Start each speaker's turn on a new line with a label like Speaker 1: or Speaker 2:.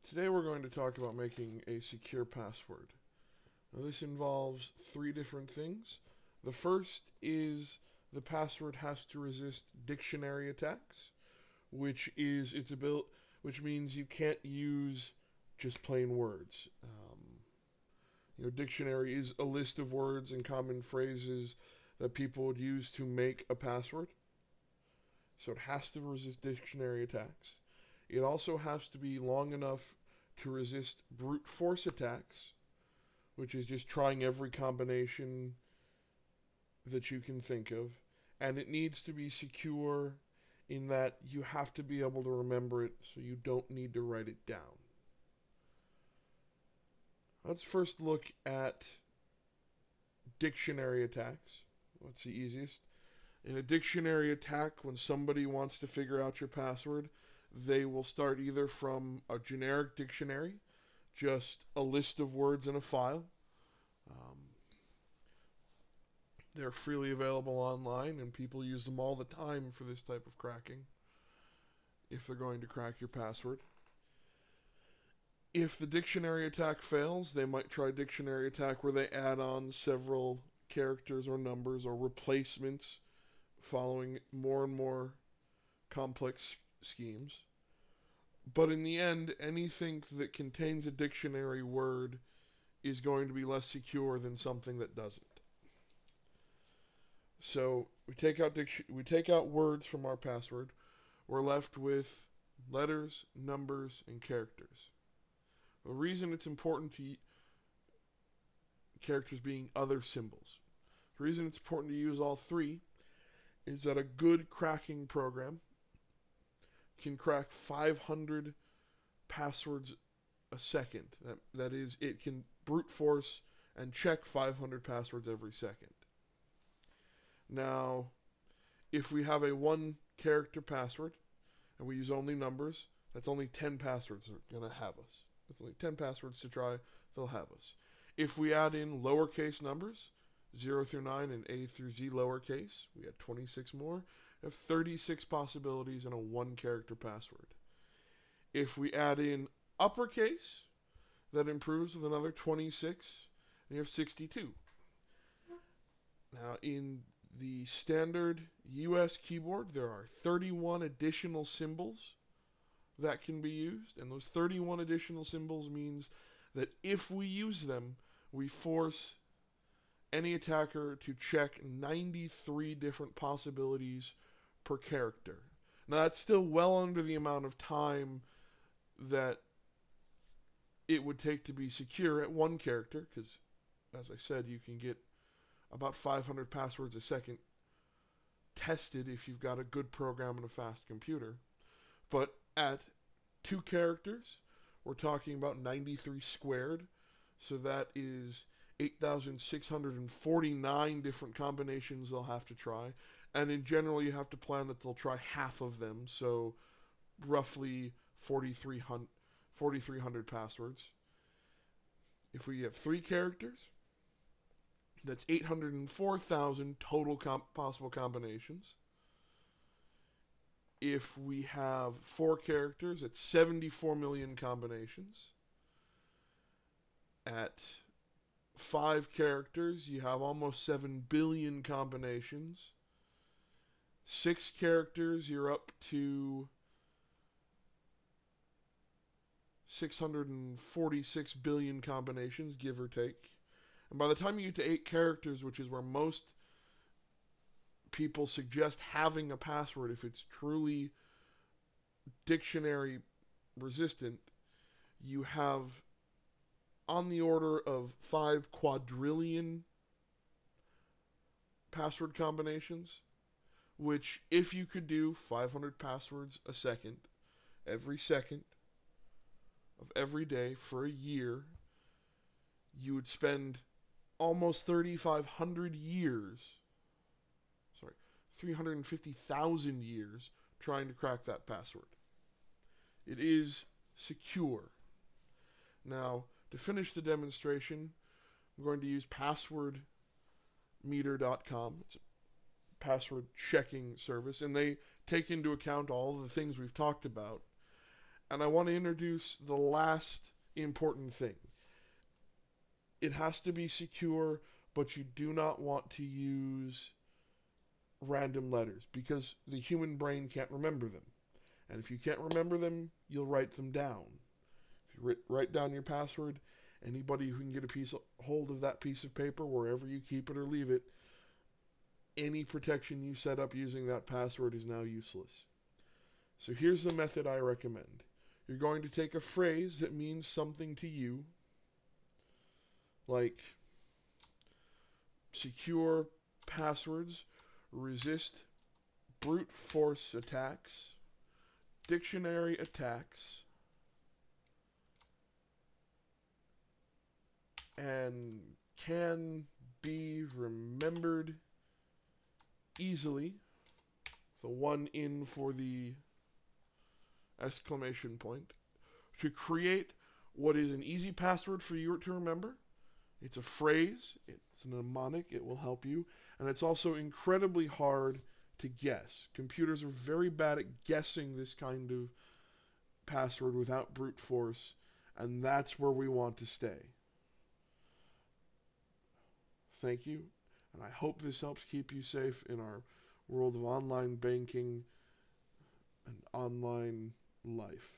Speaker 1: Today we're going to talk about making a secure password. Now this involves three different things. The first is the password has to resist dictionary attacks, which means you can't use just plain words. Dictionary is a list of words and common phrases that people would use to make a password. So it has to resist dictionary attacks. It also has to be long enough to resist brute force attacks, which is just trying every combination that you can think of. And it needs to be secure in that you have to be able to remember it, so you don't need to write it down. Let's first look at dictionary attacks. What's the easiest? In a dictionary attack, when somebody wants to figure out your password, they will start either from a generic dictionary, just a list of words in a file. Um, they're freely available online, and people use them all the time for this type of cracking, if they're going to crack your password. If the dictionary attack fails, they might try dictionary attack where they add on several characters or numbers or replacements following more and more complex schemes. But in the end, anything that contains a dictionary word is going to be less secure than something that doesn't. So we take out words from our password. We're left with letters, numbers, and characters. The reason it's important to characters being other symbols. The reason it's important to use all three is that a good cracking program can crack 500 passwords a second. That is, it can brute force and check 500 passwords every second. Now, if we have a one character password and we use only numbers, that's only 10 passwords are going to have us. That's only 10 passwords to try, they'll have us. If we add in lowercase numbers, 0 through 9 and A through Z lowercase, we add 26 more. We have 36 possibilities in a one character password. If we add in uppercase, that improves with another 26, and you have 62. Now, in the standard US keyboard, there are 31 additional symbols that can be used, and those 31 additional symbols means that if we use them, we force any attacker to check 93 different possibilities per character. Now, that's still well under the amount of time that it would take to be secure at one character, because, as I said, you can get about 500 passwords a second tested if you've got a good program and a fast computer. But at two characters, we're talking about 93 squared, so that is 8,649 different combinations they'll have to try. And in general, you have to plan that they'll try half of them, so roughly 4,300 passwords. If we have three characters, that's 804,000 total possible combinations. If we have four characters, it's 74 million combinations. At five characters, you have almost 7 billion combinations. Six characters, you're up to 646 billion combinations, give or take. And by the time you get to 8 characters, which is where most people suggest having a password if it's truly dictionary resistant, you have on the order of 5 quadrillion password combinations, which if you could do 500 passwords a second of every day for a year, you would spend almost 3,500 years, 350,000 years trying to crack that password. It is secure. Now, to finish the demonstration, I'm going to use passwordmeter.com. It's a password checking service, and they take into account all of the things we've talked about. And I want to introduce the last important thing. It has to be secure, but you do not want to use random letters because the human brain can't remember them. And if you can't remember them, you'll write them down. If you write down your password, anybody who can get hold of that piece of paper, wherever you keep it or leave it, any protection you set up using that password is now useless. So here's the method I recommend. You're going to take a phrase that means something to you, like secure passwords, resist brute force attacks, dictionary attacks, and can be remembered easily. The one in for the exclamation point. To create what is an easy password for you to remember. It's a phrase, it's a mnemonic, it will help you, and it's also incredibly hard to guess. Computers are very bad at guessing this kind of password without brute force, and that's where we want to stay. Thank you, and I hope this helps keep you safe in our world of online banking and online life.